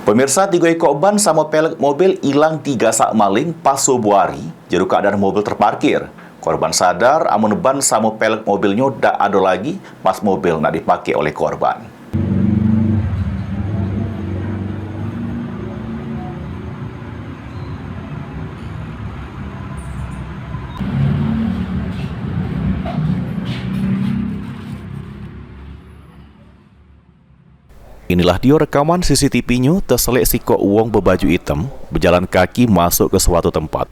Pemirsa, 3 ekor ban sama pelek mobil hilang digasak maling pas Subuari, jero keadaan mobil terparkir. Korban sadar, amun ban sama pelek mobilnya dak ada lagi pas mobil nak dipakai oleh korban. Inilah dia rekaman CCTV-nya terselik sikok uang berbaju hitam berjalan kaki masuk ke suatu tempat.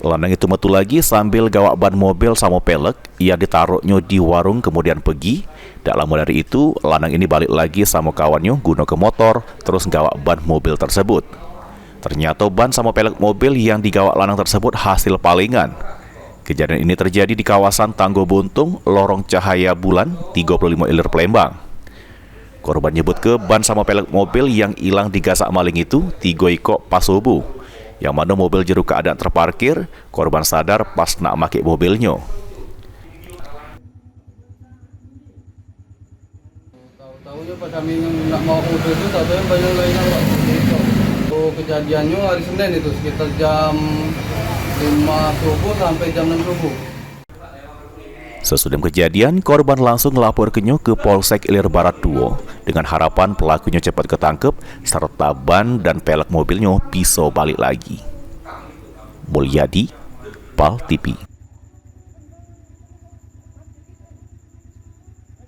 Lanang itu metu lagi sambil gawak ban mobil sama pelek yang ditaruhnya di warung kemudian pergi. Tak lama dari itu, lanang ini balik lagi sama kawannya guna ke motor terus gawak ban mobil tersebut. Ternyata ban sama pelek mobil yang digawak lanang tersebut hasil palingan. Kejadian ini terjadi di kawasan Tanggo Buntung, Lorong Cahaya Bulan, 35 Ilir, Palembang. Korban nyebut ke ban sama pelek mobil yang hilang digasak maling itu 3 ekor pas subuh. Yang mana mobil jero keadaan terparkir, korban sadar pas nak make mobilnya. Tahu-tahunya pas kami nak mau udah itu, tahu-tahu yang banyak lainnya itu. Kejadiannya hari Senin itu sekitar jam 5 subuh sampai jam 6 subuh. Sesudah kejadian, korban langsung melaporkannya ke Polsek Ilir Barat 2 dengan harapan pelakunya cepat ketangkep serta ban dan pelek mobilnya bisa balik lagi. Mulyadi, PAL TV.